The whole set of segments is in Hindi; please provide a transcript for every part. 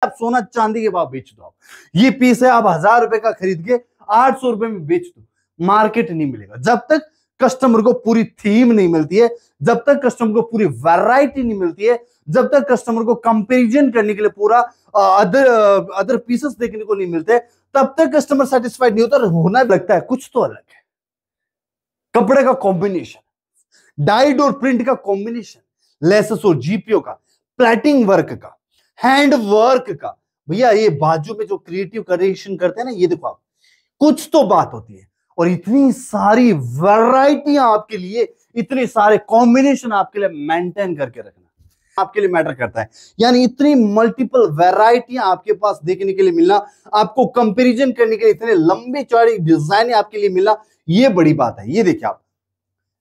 आप सोना चांदी के भाव बेच दो। आप ये पीस है, आप 1000 रुपए का खरीद के 800 रुपए में बेच दो, मार्केट नहीं मिलेगा। जब तक कस्टमर को पूरी थीम नहीं मिलती है, जब तक कस्टमर को पूरी वैरायटी नहीं मिलती है, जब तक कस्टमर को कंपैरिजन करने के लिए पूरा अदर पीसेस देखने को नहीं मिलते, तब तक कस्टमर सेटिस्फाइड नहीं होता। होना लगता है कुछ तो अलग है। कपड़े का कॉम्बिनेशन, डाइड और प्रिंट का कॉम्बिनेशन, लेसेस और जीपीओ का, प्लेटिंग वर्क का, हैंड वर्क का। भैया ये बाजू में जो क्रिएटिव क्रिएशन करते हैं ना, ये देखो आप, कुछ तो बात होती है। और इतनी सारी वैरायटियां आपके लिए, इतने सारे कॉम्बिनेशन आपके लिए मेंटेन करके रखना आपके लिए मैटर करता है। यानी इतनी मल्टीपल वैरायटियां आपके पास देखने के लिए मिलना, आपको कंपैरिजन करने के लिए इतने लंबे चौड़ी डिजाइन आपके लिए मिलना, ये बड़ी बात है। ये देखिए आप,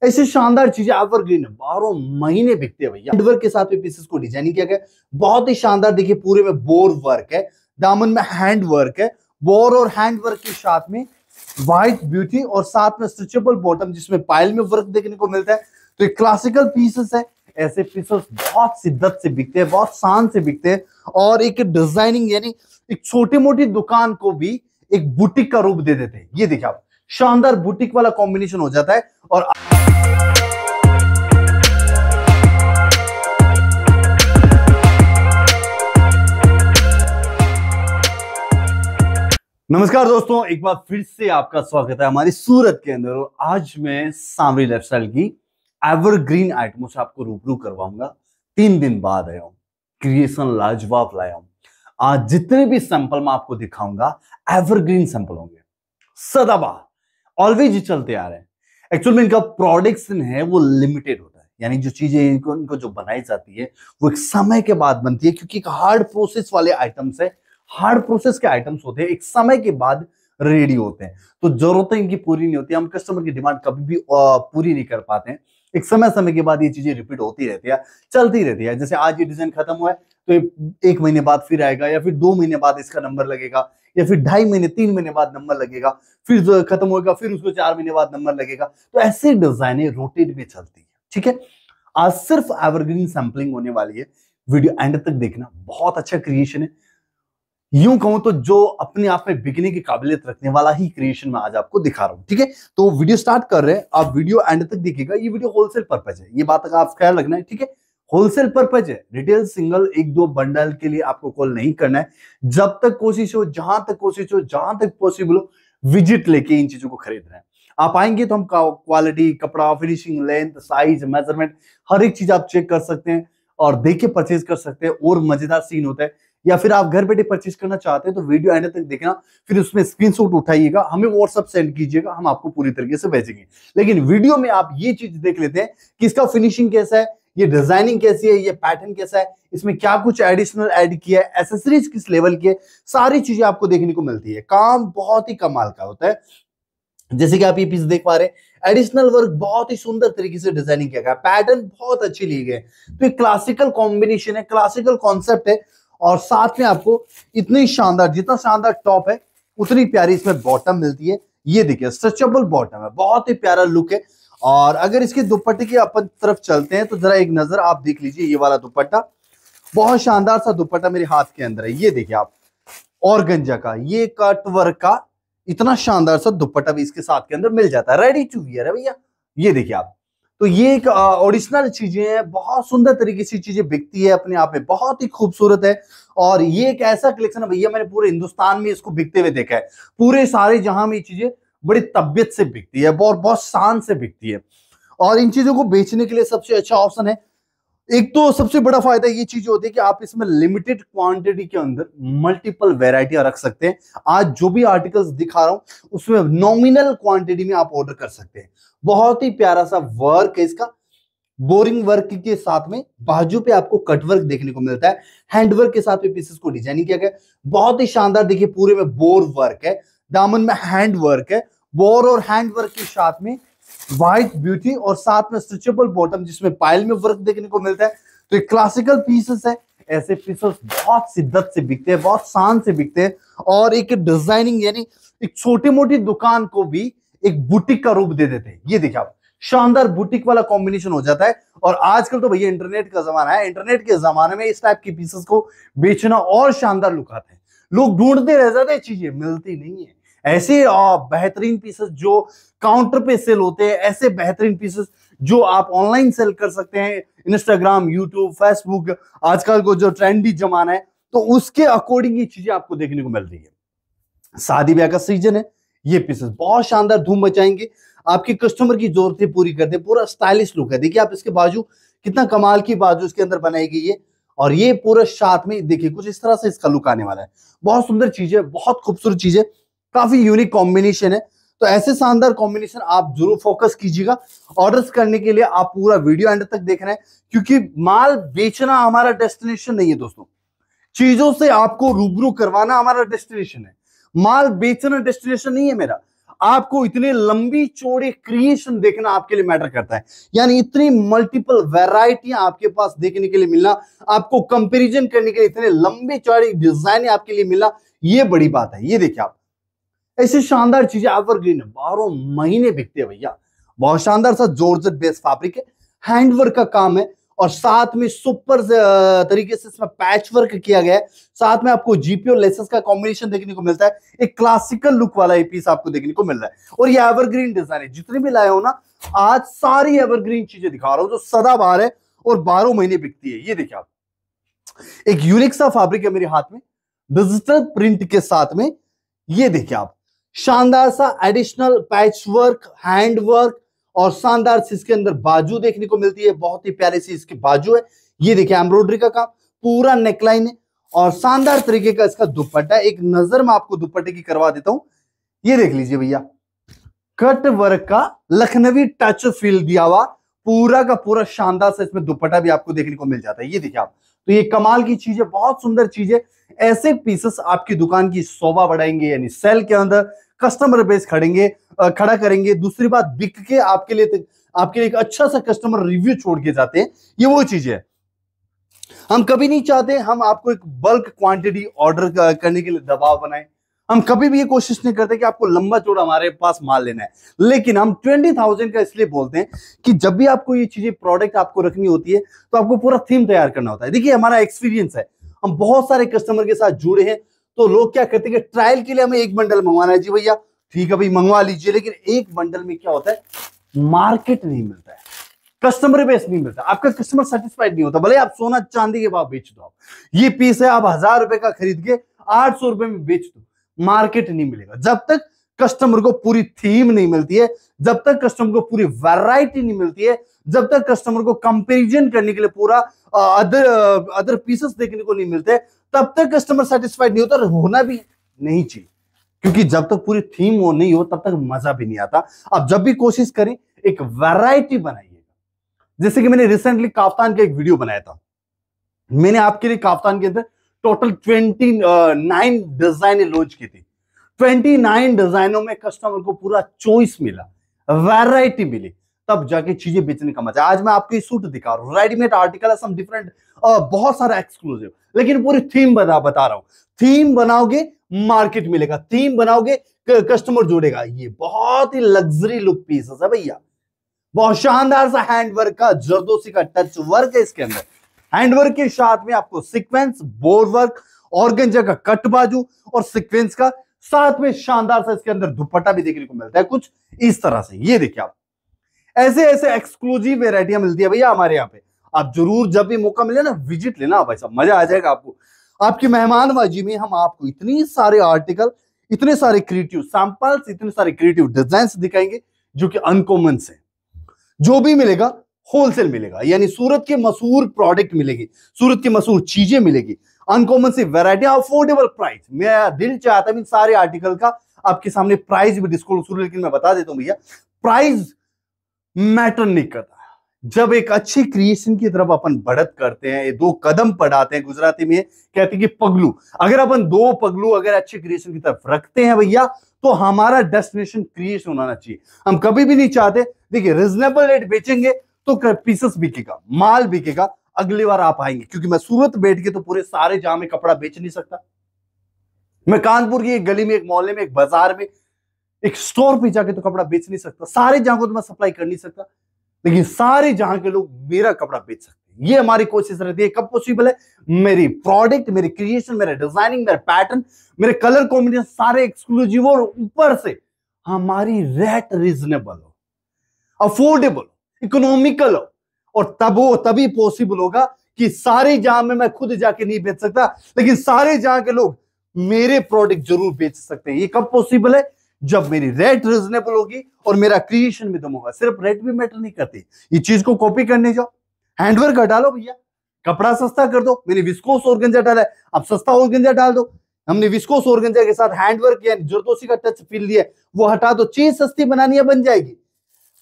ऐसी शानदार चीजें एवरग्रीन है, 12 महीने बिकते हैं भैया। हैंडवर्क के साथ भी पीसेस को डिजाइनिंग किया गया, बहुत ही शानदार। देखिए पूरे में बोर वर्क है, दामन में हैंड वर्क है, बोर और हैंड वर्क के साथ में व्हाइट ब्यूटी और साथ में स्ट्रेचेबल बॉटम जिसमें पायल में वर्क देखने को मिलता है। तो ये क्लासिकल पीसेस है। ऐसे पीसेस बहुत शिद्दत से बिकते हैं, बहुत शान से बिकते हैं। और एक डिजाइनिंग, यानी एक छोटी मोटी दुकान को भी एक बुटीक का रूप दे देते हैं। ये देखिए आप, शानदार बुटीक वाला कॉम्बिनेशन हो जाता है। और नमस्कार दोस्तों, एक बार फिर से आपका स्वागत है हमारी सूरत के अंदर। और आज मैं सांवरी लाइफस्टाइल की एवरग्रीन आइटमों से आपको रूबरू करवाऊंगा। 3 दिन बाद आया हूं, क्रिएशन लाजवाब लाया हूं। आज जितने भी सैंपल मैं आपको दिखाऊंगा एवरग्रीन सैंपल होंगे, सदाबहार, ऑलवेज चलते आ रहे हैं। एक्चुअल में इनका प्रोडक्शन है वो लिमिटेड होता है, यानी जो चीजें इनको जो बनाई जाती है वो एक समय के बाद बनती है, क्योंकि एक हार्ड प्रोसेस वाले आइटम्स है। हार्ड प्रोसेस के आइटम्स होते हैं, एक समय के बाद रेडी होते हैं, तो जरूरतें इनकी पूरी नहीं होती। हम कस्टमर की डिमांड कभी भी पूरी नहीं कर पाते हैं। एक समय के बाद ये चीजें रिपीट होती रहती है, चलती रहती है। जैसे आज ये डिजाइन खत्म हुआ है तो 1 महीने बाद फिर आएगा, या फिर 2 महीने बाद इसका नंबर लगेगा, या फिर 2.5 महीने 3 महीने बाद नंबर लगेगा, फिर खत्म होगा, फिर उसको 4 महीने बाद नंबर लगेगा। तो ऐसे डिजाइने रोटेट में चलती है। ठीक है, आज सिर्फ एवरग्रीन सैंपलिंग होने वाली है। वीडियो एंड तक देखना, बहुत अच्छा क्रिएशन है। यूं कहूं तो जो अपने आप में बिकने की काबिलियत रखने वाला ही क्रिएशन मैं आज आपको दिखा रहा हूं। ठीक है, तो वीडियो स्टार्ट कर रहे हैं, आप वीडियो एंड तक देखिएगा। ये वीडियो होलसेल पर्पज है, ये बात का आप ख्याल रखना है। ठीक है, होलसेल पर्पज है, रिटेल सिंगल 1-2 बंडल के लिए आपको कॉल नहीं करना है। जब तक कोशिश हो, जहां तक कोशिश हो, जहां तक पॉसिबल हो, विजिट लेके इन चीजों को खरीद रहे हैं। आप आएंगे तो हम क्वालिटी, कपड़ा, फिनिशिंग, लेंथ, साइज, मेजरमेंट, हर एक चीज आप चेक कर सकते हैं और देख के परचेज कर सकते हैं। और मजेदार सीन होता है, या फिर आप घर बैठे परचेज करना चाहते हैं तो वीडियो एंड तक देखना, फिर उसमें स्क्रीनशॉट उठाइएगा, हमें व्हाट्सएप सेंड कीजिएगा, हम आपको पूरी तरीके से भेजेंगे। लेकिन वीडियो में आप ये चीज देख लेते हैं कि इसका फिनिशिंग कैसा है, ये डिजाइनिंग कैसी है, ये पैटर्न कैसा है, इसमें क्या कुछ एडिशनल ऐड किया है, एसेसरीज किस लेवल की है, सारी चीजें आपको देखने को मिलती है। काम बहुत ही कमाल का होता है। जैसे कि आप ये पीस देख पा रहे हैं, एडिशनल वर्क बहुत ही सुंदर तरीके से डिजाइनिंग किया गया, पैटर्न बहुत अच्छे लिए गए। तो एक क्लासिकल कॉम्बिनेशन है, क्लासिकल कॉन्सेप्ट है। और साथ में आपको इतनी शानदार, जितना शानदार टॉप है उतनी प्यारी इसमें बॉटम मिलती है। ये देखिए स्ट्रेचेबल बॉटम है, बहुत ही प्यारा लुक है। और अगर इसके दुपट्टे की अपन तरफ चलते हैं तो जरा एक नजर आप देख लीजिए। ये वाला दुपट्टा, बहुत शानदार सा दुपट्टा मेरे हाथ के अंदर है। ये देखिए आप, ऑर्गेंजा का ये कट वर्क का इतना शानदार सा दुपट्टा भी इसके साथ के अंदर मिल जाता है, रेडी टू वियर है भैया। ये देखिए आप, तो ये एक ओरिजिनल चीजें हैं, बहुत सुंदर तरीके से चीजें बिकती है, अपने आप में बहुत ही खूबसूरत है। और ये एक ऐसा कलेक्शन है भैया, मैंने पूरे हिंदुस्तान में इसको बिकते हुए देखा है। पूरे सारे जहां में ये चीजें बड़ी तबियत से बिकती है, बहुत बहुत शान से बिकती है। और इन चीजों को बेचने के लिए सबसे अच्छा ऑप्शन है, एक तो सबसे बड़ा फायदा ये चीज होती है कि आप इसमें लिमिटेड क्वांटिटी के अंदर मल्टीपल वेराइटियां रख सकते हैं। आज जो भी आर्टिकल्स दिखा रहा हूं उसमें नॉमिनल क्वांटिटी में आप ऑर्डर कर सकते हैं। बहुत ही प्यारा सा वर्क है इसका, बोरिंग वर्क के साथ में बाजू पे आपको कट वर्क देखने को मिलता है, हैंडवर्क के साथ में पीसेस को डिजाइनिंग किया गया, बहुत ही शानदार। देखिए पूरे में बोर वर्क है, दामन में हैंड वर्क है, बोर और हैंड वर्क के साथ में व्हाइट ब्यूटी और साथ में स्ट्रेचेबल बॉटम जिसमें पायल में वर्क देखने को मिलता है। तो ये क्लासिकल पीसेस है। ऐसे पीसेस बहुत शिद्दत से बिकते हैं, बहुत शान से बिकते हैं। और एक डिजाइनिंग, यानी एक छोटी मोटी दुकान को भी एक बुटीक का रूप दे देते हैं। ये देखिए आप, शानदार बुटीक वाला कॉम्बिनेशन हो जाता है। और आजकल तो भैया इंटरनेट का जमाना है, इंटरनेट के जमाने में इस टाइप की पीसेस को बेचना और शानदार लुक आता है। लोग ढूंढते रह जाते हैं, चीजें मिलती नहीं है। ऐसे बेहतरीन पीसेस जो काउंटर पे सेल होते हैं, ऐसे बेहतरीन पीसेस जो आप ऑनलाइन सेल कर सकते हैं, इंस्टाग्राम, यूट्यूब, फेसबुक, आजकल को जो ट्रेंडी जमाना है, तो उसके अकॉर्डिंग ये चीजें आपको देखने को मिल रही है। शादी ब्याह का सीजन है, ये पीसेस बहुत शानदार धूम मचाएंगे, आपके कस्टमर की जरूरतें पूरी करते हैं। पूरा स्टाइलिश लुक है। देखिए आप इसके बाजू, कितना कमाल की बाजू इसके अंदर बनाई गई है। और ये पूरा साथ में देखिए कुछ इस तरह से इसका लुक आने वाला है। बहुत सुंदर चीज है, बहुत खूबसूरत चीज है, काफी यूनिक कॉम्बिनेशन है। तो ऐसे शानदार कॉम्बिनेशन आप जरूर फोकस कीजिएगा। ऑर्डर्स करने के लिए आप पूरा वीडियो एंड तक देखना है, क्योंकि माल बेचना हमारा डेस्टिनेशन नहीं है दोस्तों, चीजों से आपको रूबरू करवाना हमारा डेस्टिनेशन है। माल बेचना डेस्टिनेशन नहीं है मेरा। आपको इतने लंबी चौड़ी क्रिएशन देखना आपके लिए मैटर करता है, यानी इतनी मल्टीपल वैरायटियां आपके पास देखने के लिए मिलना, आपको कंपैरिजन करने के लिए इतने लंबे चौड़ी डिजाइन आपके लिए मिलना, ये बड़ी बात है। ये देखिए आप, ऐसी शानदार चीजें एवरग्रीन है, 12 महीने बिकते हैं भैया। बहुत शानदार सा जॉर्जेट बेस्ड फैब्रिक है, हैंडवर्क का काम है, और साथ में सुपर तरीके से इसमें पैच वर्क किया गया है। साथ में आपको जीपीओ लेसेस का कॉम्बिनेशन देखने को मिलता है। एक क्लासिकल लुक वाला ये पीस आपको देखने को मिल रहा है। और ये एवरग्रीन डिजाइन है, जितने भी लाए हो ना, आज सारी एवरग्रीन चीजें दिखा रहा हूं जो सदाबहार है और 12 महीने बिकती है। ये देखिए आप, एक यूनिक सा फैब्रिक है मेरे हाथ में, डिजिटल प्रिंट के साथ में। ये देखिए आप, शानदार सा additional patch work, hand work, और शानदार सी इसके अंदर बाजू देखने को मिलती है। बहुत ही प्यारी सी इसकी बाजू है। ये देखिए एम्ब्रॉयडरी का काम, पूरा नेकलाइन है, और शानदार तरीके का इसका दुपट्टा। एक नजर मैं आपको दुपट्टे की करवा देता हूं। ये देख लीजिए भैया, कट वर्क का लखनवी टच फील दिया हुआ, पूरा का पूरा शानदार सा इसमें दुपट्टा भी आपको देखने को मिल जाता है। ये देखिए आप, तो ये कमाल की चीज है, बहुत सुंदर चीज है। ऐसे पीसेस आपकी दुकान की शोभा बढ़ाएंगे, यानी सेल के अंदर कस्टमर बेस खड़ा करेंगे। दूसरी बात, बिक के आपके लिए एक अच्छा सा कस्टमर रिव्यू छोड़ के जाते हैं। ये वो चीज है, हम कभी नहीं चाहते हम आपको एक बल्क क्वांटिटी ऑर्डर करने के लिए दबाव बनाएं। हम कभी भी ये कोशिश नहीं करते कि आपको लंबा चौड़ा हमारे पास माल लेना है। लेकिन हम 20,000 का इसलिए बोलते हैं कि जब भी आपको ये चीजें प्रोडक्ट आपको रखनी होती है, तो आपको पूरा थीम तैयार करना होता है। देखिए हमारा एक्सपीरियंस है, हम बहुत सारे कस्टमर के साथ जुड़े हैं। तो लोग क्या करते हैं कि ट्रायल के लिए हमें एक बंडल मंगवाना है, जी भैया ठीक है भाई मंगवा लीजिए। लेकिन एक बंडल में क्या होता है, मार्केट नहीं मिलता है, कस्टमर बेस नहीं मिलता, आपका कस्टमर सेटिस्फाइड नहीं होता। भले आप सोना चांदी के भाव बेच दो, आप ये पीस है आप 1000 रुपए का खरीद के 800 रुपए में बेच दो, मार्केट नहीं मिलेगा। जब तक कस्टमर को पूरी थीम नहीं मिलती है, जब तक कस्टमर को पूरी वैरायटी नहीं मिलती है, जब तक कस्टमर को कंपैरिजन करने के लिए पूरा अदर पीसेस देखने को नहीं मिलते, तब तक कस्टमर सेटिस्फाइड नहीं होता, और होना भी नहीं चाहिए। क्योंकि जब तक पूरी थीम वो नहीं हो, तब तक मजा भी नहीं आता। अब जब भी कोशिश करें, एक वैरायटी बनाइएगा। जैसे कि मैंने रिसेंटली काफ्तान का एक वीडियो बनाया था, मैंने आपके लिए काफ्तान के अंदर टोटल 29 डिजाइने लॉन्च की थी। 29 डिजाइनों में कस्टमर को पूरा चॉइस मिला, वैरायटी मिली, तब जाके चीजें बेचने का मजा। आज मैं आपको ये सूट दिखा रहा हूँ, रेडीमेड आर्टिकल है, सम डिफरेंट, बहुत सारा एक्सक्लूसिव, लेकिन पूरी थीम बता रहा हूं। थीम बनाओगे मार्केट मिलेगा, थीम बनाओगे कस्टमर जुड़ेगा। ये बहुत ही लग्जरी लुक पीसेस है भैया, बहुत शानदार सा हैंडवर्क का जरदोसी का टच वर्क है इसके अंदर। हैंडवर्क के साथ में आपको सीक्वेंस, बोर वर्क, ऑर्गेंजा का कट बाजू और सीक्वेंस का, साथ में शानदार सा इसके अंदर दुपट्टा भी देखने को मिलता है कुछ इस तरह से। ये देखिए आप, ऐसे ऐसे एक्सक्लूसिव वेरायटियां मिलती है भैया हमारे यहाँ पे। आप जरूर जब भी मौका मिले ना, विजिट लेना भाई साहब, मजा आ जाएगा आपको। आपकी मेहमानबाजी में हम आपको इतनी सारे आर्टिकल, इतने सारे क्रिएटिव सैंपल्स, इतने सारे क्रिएटिव डिजाइन दिखाएंगे जो कि अनकॉमन से। जो भी मिलेगा होलसेल मिलेगा, यानी सूरत के मशहूर प्रोडक्ट मिलेगी, सूरत की मशहूर चीजें मिलेगी, अनकॉमन सी वैरायटी, अफोर्डेबल प्राइस। मेरा दिल चाहता है सारे आर्टिकल का आपके सामने प्राइस भी डिस्क्लोज करूं, लेकिन मैं बता देता हूं भैया, प्राइस मैटर नहीं करता। जब एक अच्छी क्रिएशन की तरफ अपन बढ़त करते हैं, 2 कदम बढ़ाते हैं, गुजराती में कहते हैं कि पगलू, अगर अपन 2 पगलू अगर अच्छी क्रिएशन की तरफ रखते हैं भैया, तो हमारा डेस्टिनेशन क्रिएशन होना चाहिए। हम कभी भी नहीं चाहते, देखिए रिजनेबल रेट बेचेंगे तो पीसेस बिकेगा, माल बिकेगा, अगली बार आप आएंगे। क्योंकि मैं सूरत बैठ के तो पूरे सारे जाम में कपड़ा बेच नहीं सकता। मैं कानपुर की एक गली में, एक मोहल्ले में, एक बाजार में एक स्टोर पे जाके तो कपड़ा बेच नहीं सकता, सारे जहां को तो मैं सप्लाई कर नहीं सकता, लेकिन सारे जहां के लोग मेरा कपड़ा बेच सकते हैं। ये हमारी कोशिश रहती है। कब पॉसिबल है? मेरी प्रोडक्ट, मेरी क्रिएशन, मेरे डिजाइनिंग, मेरे पैटर्न, मेरे कलर कॉम्बिनेशन सारे एक्सक्लूसिव और ऊपर से हमारी रेट रीजनेबल हो, अफोर्डेबल हो, इकोनॉमिकल हो। और तब वो तभी पॉसिबल होगा कि सारे जहां में मैं खुद जाके नहीं बेच सकता, लेकिन सारे जहां के लोग मेरे प्रोडक्ट जरूर बेच सकते हैं। ये कब पॉसिबल है? जब मेरी रेट रीजनेबल होगी और मेरा क्रिएशन भी दम होगा। सिर्फ रेट भी मैटर नहीं करती, ये चीज को कॉपी करने जाओ, हैंडवर्क हटा लो भैया, कपड़ा सस्ता कर दो। मैंने विस्कोस ऑर्गेंजा डाला है, अब सस्ता ऑर्गेंजा डाल दो। हमने विस्कोस ऑर्गेंजा के साथ हैंडवर्क या जरदोसी का टच फील दिया, वो हटा दो, चीज सस्ती बनानी है, बन जाएगी।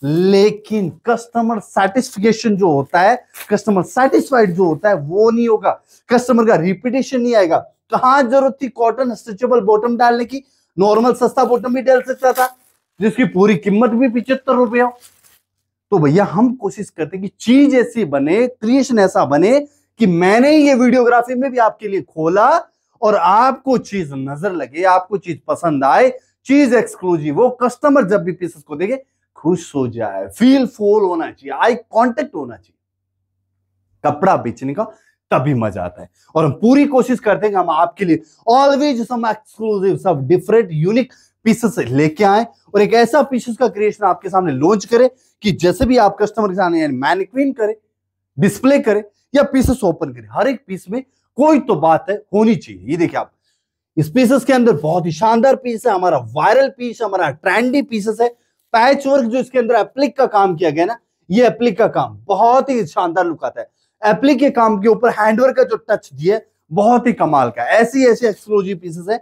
लेकिन कस्टमर सेटिस्फिकेशन जो होता है, कस्टमर सेटिस्फाइड जो होता है, वो नहीं होगा। कस्टमर का रिपीटेशन नहीं आएगा। कहां जरूरत थी कॉटन स्ट्रेचेबल बॉटम डालने की? नॉर्मल सस्ता बॉटम भी डाल सकता था, जिसकी पूरी कीमत भी 75 रुपए हो। तो भैया हम कोशिश करते हैं कि चीज ऐसी बने, क्रिएशन ऐसा बने कि मैंने ये वीडियोग्राफी में भी आपके लिए खोला और आपको चीज नजर लगे, आपको चीज पसंद आए, चीज एक्सक्लूसिव हो, कस्टमर जब भी पीसेस को देखे खुश हो जाए, फील फुल होना चाहिए, आई कांटेक्ट होना चाहिए। कपड़ा बेचने का तभी मजा आता है। और हम पूरी कोशिश करते हैं कि हम आपके लिए ऑलवेज सम एक्सक्लूसिव, सब डिफरेंट यूनिक पीसेस लेके आए और एक ऐसा पीसेस का क्रिएशन आपके सामने लॉन्च करे कि जैसे भी आप कस्टमर के सामने यानी मैनिक्विन करे, डिस्प्ले करे या पीसेस ओपन करे, हर एक पीस में कोई तो बात है होनी चाहिए। ये देखिए आप, इस पीसेस के अंदर बहुत ही शानदार पीस है, हमारा वायरल पीस, हमारा ट्रेंडी पीसेस है। पैच वर्क जो इसके अंदर एप्लिक का काम किया गया ना, ये एप्लिक का काम बहुत ही शानदार लुक आता है। एप्लिक के काम के ऊपर हैंडवर्क का जो टच दिया बहुत ही कमाल का। ऐसी ऐसी एक्सक्लूसिव पीसेस है।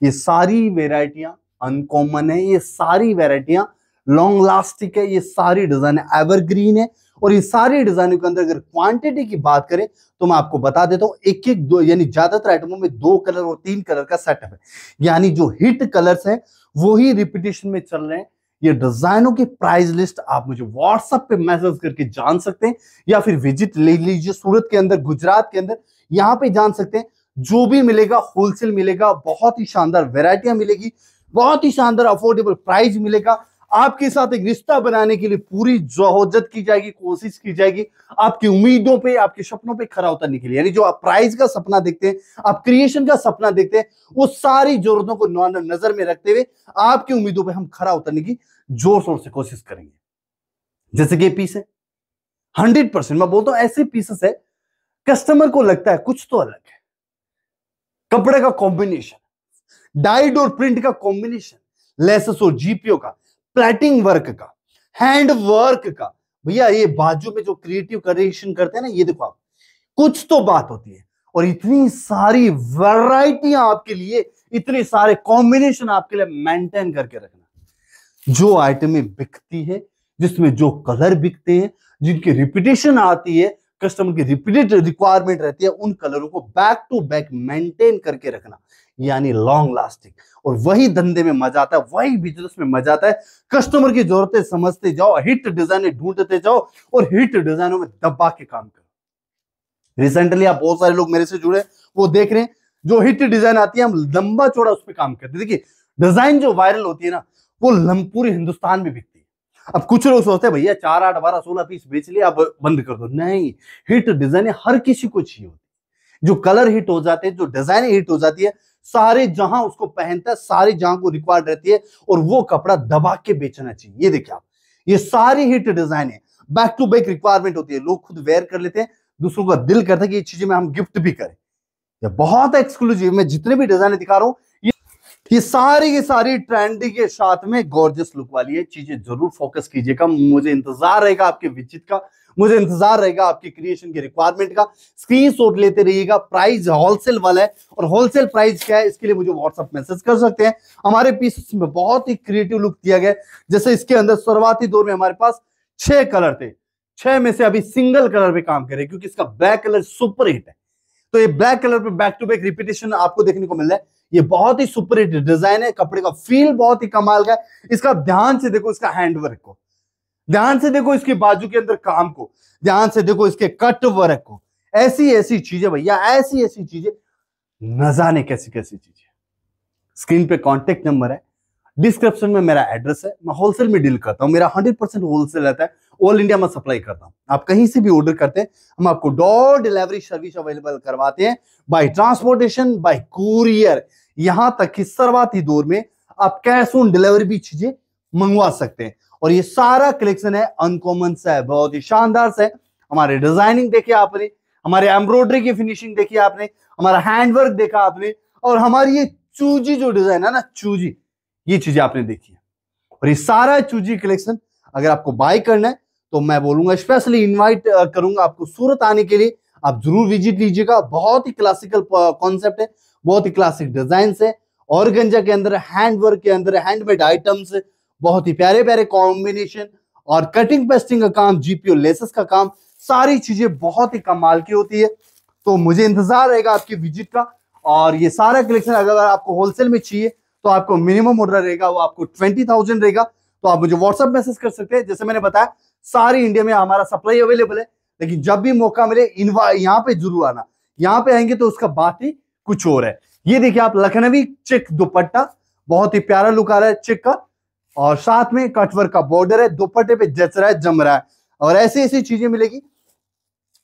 ये सारी वेराइटियां अनकॉमन है, ये सारी वेराइटियां लॉन्ग लास्टिक है, ये सारी डिजाइन एवरग्रीन है। और ये सारी डिजाइनों के अंदर अगर क्वांटिटी की बात करें तो मैं आपको बता देता हूं, एक एक दो यानी ज्यादातर आइटमों में 2 कलर और 3 कलर का सेटअप है। यानी जो हिट कलर्स हैं वो ही रिपीटेशन में चल रहे हैं। ये डिजाइनों की प्राइस लिस्ट आप मुझे व्हाट्सएप पे मैसेज करके जान सकते हैं, या फिर विजिट ले लीजिए सूरत के अंदर, गुजरात के अंदर, यहां पे जान सकते हैं। जो भी मिलेगा होलसेल मिलेगा, बहुत ही शानदार वेराइटियां मिलेगी, बहुत ही शानदार अफोर्डेबल प्राइस मिलेगा। आपके साथ एक रिश्ता बनाने के लिए पूरी जहूरत की जाएगी, कोशिश की जाएगी, आपकी उम्मीदों पे, आपके सपनों पे खरा उतरने के लिए। यानी जो आप प्राइस का सपना देखते हैं, आप क्रिएशन का सपना देखते हैं, वो सारी जरूरतों को नजर में रखते हुए आपकी उम्मीदों पे हम खरा उतरने की जोर शोर से कोशिश करेंगे। जैसे कि पीस है 100%, मैं बोलता हूं ऐसे पीसेस है कस्टमर को लगता है कुछ तो अलग है। कपड़े का कॉम्बिनेशन, डाइड और प्रिंट का कॉम्बिनेशन, लेसेस और जीपीओ का, प्लेटिंग वर्क का, हैंड वर्क का। भैया ये बाजू में जो क्रिएटिव क्रिएशन करते हैं ना, ये देखो आप, कुछ तो बात होती है। और इतनी सारी वैरायटियां आपके लिए, इतने सारे कॉम्बिनेशन आपके लिए मेंटेन करके रखना। जो आइटमें बिकती है, जिसमें जो कलर बिकते हैं, जिनकी रिपीटेशन आती है, कस्टमर की रिपीटेड रिक्वायरमेंट रहती है, उन कलरों को बैक टू बैक मेंटेन करके रखना, यानी लॉन्ग लास्टिंग। और वही धंधे में मजा आता है, वही बिजनेस में मजा आता है। कस्टमर की जरूरतें समझते जाओ, हिट डिजाइन ढूंढते जाओ और हिट डिजाइनों में दबा के काम करो। रिसेंटली आप बहुत सारे लोग मेरे से जुड़े, वो देख रहे हैं जो हिट डिजाइन आती है, हम लंबा चौड़ा उस पर काम करते हैं। देखिए डिजाइन जो वायरल होती है ना, वो पूरे हिंदुस्तान में बिकती है। अब कुछ लोग सोचते हैं भैया 4, 8, 12, 16 पीस बेच लिया अब बंद कर दो। नहीं, हिट डिजाइन हर किसी को चाहिए होती है। जो कलर हिट हो जाते हैं, जो डिजाइन हिट हो जाती है, सारे जहां उसको पहनता है, सारे जहां को रिक्वायर्ड रहती है, और वो कपड़ा दबा के बेचना चाहिए। ये देखिए आप, ये सारी हिट डिजाइन है, बैक टू बैक रिक्वायरमेंट होती है, लोग खुद वेयर कर लेते हैं, दूसरों का दिल करता है कि ये चीजें में हम गिफ्ट भी करें। ये बहुत एक्सक्लूसिव, मैं जितने भी डिजाइन दिखा रहा हूं ये सारी की सारी ट्रेंडी के साथ में गॉर्जियस लुक वाली है। चीजें जरूर फोकस कीजिएगा। मुझे इंतजार रहेगा आपके विजिट का, मुझे इंतजार रहेगा आपकी क्रिएशन की रिक्वायरमेंट का। स्क्रीनशॉट लेते रहिएगा। प्राइस होलसेल वाला है, और होलसेल प्राइस क्या है इसके लिए मुझे व्हाट्सएप मैसेज कर सकते हैं। हमारे पीस में बहुत ही क्रिएटिव लुक दिया गया, जैसे इसके अंदर शुरुआती दौर में हमारे पास 6 कलर थे, 6 में से अभी सिंगल कलर पे काम करें, क्योंकि इसका ब्लैक कलर सुपर हिट है। तो ये ब्लैक कलर पे बैक टू बैक रिपीटेशन आपको देखने को मिल रहा है। ये बहुत ही सुपर हिट डिजाइन है, कपड़े का फील बहुत ही कमाल का है। इसका ध्यान से देखो, इसका हैंडवर्क को ध्यान से देखो, इसके बाजू के अंदर काम को ध्यान से देखो, इसके कट वर्क को। ऐसी ऐसी चीजें भैया, ऐसी ऐसी चीजें, न जाने कैसी कैसी चीजें। स्क्रीन पे कांटेक्ट नंबर है, डिस्क्रिप्शन में मेरा एड्रेस है। मैं होलसेल में डील करता हूँ, मेरा 100% होलसेल रहता है, ऑल इंडिया में सप्लाई करता हूँ। आप कहीं से भी ऑर्डर करते हैं, हम आपको डोर डिलीवरी सर्विस अवेलेबल करवाते हैं, बाय ट्रांसपोर्टेशन, बाय कुरियर। यहां तक कि शुरुआती दौर में आप कैश ऑन डिलीवरी भी चीजें मंगवा सकते हैं। और ये सारा कलेक्शन है अनकॉमन सा है, बहुत ही शानदार सा है। हमारे डिजाइनिंग देखिए आपने, हमारे एम्ब्रॉयडरी की फिनिशिंग देखी आपने, हमारा हैंडवर्क देखा आपने, और हमारी ये चूजी जो डिजाइन है ना, चूजी, ये चीजें आपने देखी है। और ये सारा चूजी कलेक्शन अगर आपको बाय करना है तो मैं बोलूंगा, स्पेशली इनवाइट करूंगा आपको सूरत आने के लिए। आप जरूर विजिट लीजिएगा। बहुत ही क्लासिकल कॉन्सेप्ट है, बहुत ही क्लासिक डिजाइन है, ऑर्गेंजा के अंदर, हैंडवर्क के अंदर, हैंडमेड आइटम्स, बहुत ही प्यारे प्यारे कॉम्बिनेशन, और कटिंग पेस्टिंग का काम, जीपीओ लेसेस का काम, सारी चीजें बहुत ही कमाल की होती है। तो मुझे इंतजार रहेगा आपकी विजिट का। और ये सारा कलेक्शन अगर आपको होलसेल में चाहिए तो आपको मिनिमम ऑर्डर रहेगा, वो आपको 20,000 रहेगा। तो आप मुझे व्हाट्सएप मैसेज कर सकते हैं। जैसे मैंने बताया, सारी इंडिया में हमारा सप्लाई अवेलेबल है, लेकिन जब भी मौका मिले यहाँ पे जरूर आना। यहाँ पे आएंगे तो उसका बात ही कुछ और है। ये देखिए आप, लखनवी चेक दुपट्टा, बहुत ही प्यारा लुक आ रहा है चेक का, और साथ में कटवर्क का बॉर्डर है, दुपट्टे पे जच रहा है, जम रहा है, और ऐसी ऐसी चीजें मिलेगी।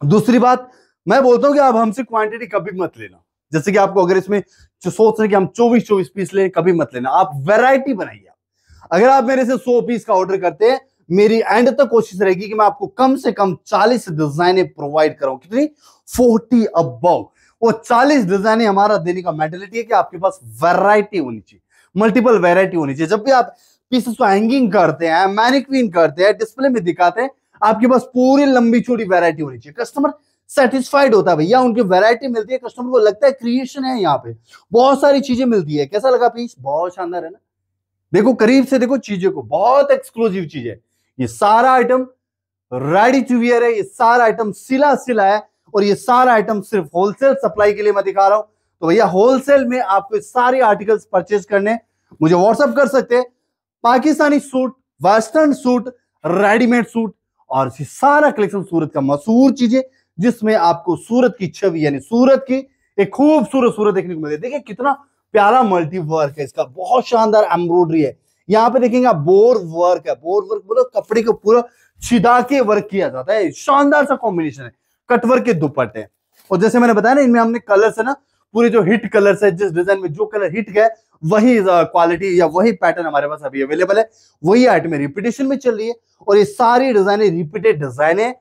दूसरी बात, मैं बोलता हूं कि आप हमसे क्वांटिटी कभी मत लेना। जैसे कि आपको अगर इसमें जो सोच रहे कि हम 24 पीस लें, कभी मत लेना। आप वैरायटी बनाइए। अगर आप मेरे से 100 पीस का ऑर्डर करते हैं, मेरी एंड तक कोशिश रहेगी कि मैं आपको कम से कम 40 डिजाइनें प्रोवाइड कराऊं। कितनी? 40 अबव। वो 40 डिजाइनें हमारा देने का मेंटालिटी है कि आपके पास वैरायटी होनी चाहिए, मल्टीपल वैरायटी होनी चाहिए। जब भी आप पीसेस को हैंगिंग करते हैं, मैनिक्विन करते हैं, डिस्प्ले में दिखाते हैं, आपके पास पूरी लंबी चौड़ी वैरायटी होनी चाहिए। कस्टमर सेटिस्फाइड होता है भैया, उनकी वैरायटी मिलती है, कस्टमर को लगता है क्रिएशन है, यहाँ पे बहुत सारी चीजें मिलती है। कैसा लगा पीस? बहुत शानदार है ना। देखो करीब से, देखो चीजों को, बहुत एक्सक्लूसिव चीज है। ये सारा आइटम रेडी टू वियर है, ये सारा आइटम सिला है, और ये सारा आइटम सिर्फ होलसेल सप्लाई के लिए मैं दिखा रहा हूं। तो भैया होलसेल में आपको सारे आर्टिकल्स परचेज करने, मुझे व्हाट्सअप कर सकते हैं। Pakistani suit, western suit, readymade suit, और ये सारा कलेक्शन सूरत का मशहूर चीजें, जिसमें आपको सूरत की छवि, यानी सूरत की एक खूबसूरत सूरत देखने को मिले। देखिए कितना प्यारा मल्टी वर्क है इसका, बहुत शानदार एम्ब्रॉयडरी है। यहाँ पे देखेंगे आप, बोर वर्क है। बोर वर्क बोलो, कपड़े को पूरा छिदा के वर्क किया जाता है। शानदार सा कॉम्बिनेशन है, कटवर्क के दुपट्टे। और जैसे मैंने बताया ना, इनमें हमने कलर्स है ना, पूरे जो हिट कलर्स है, जिस डिजाइन में जो कलर हिट है, वही क्वालिटी या वही पैटर्न हमारे पास अभी अवेलेबल है। वही आइटम रिपीटेशन में चल रही है, और ये सारी डिजाइने रिपीटेड डिजाइन है।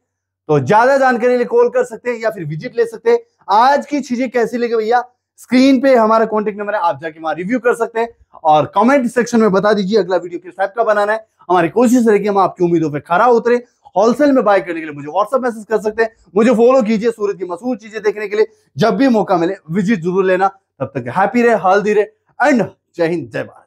तो ज्यादा जानकारी के लिए कॉल कर सकते हैं या फिर विजिट ले सकते हैं। आज की चीजें कैसी लगी भैया, स्क्रीन पे हमारा कॉन्टेक्ट नंबर है, आप जाके वहां रिव्यू कर सकते हैं, और कमेंट सेक्शन में बता दीजिए अगला वीडियो किस टाइप का बनाना है। हमारी कोशिश रहेगी हम आपकी उम्मीदों पे खरा उतरे। होलसेल में बाय करने के लिए मुझे व्हाट्सएप मैसेज कर सकते हैं, मुझे फॉलो कीजिए। सूरत की मशहूर चीजें देखने के लिए जब भी मौका मिले विजिट जरूर लेना। तब तक हैप्पी रहे, हेल्दी रहे, एंड जय हिंद, जय भारत।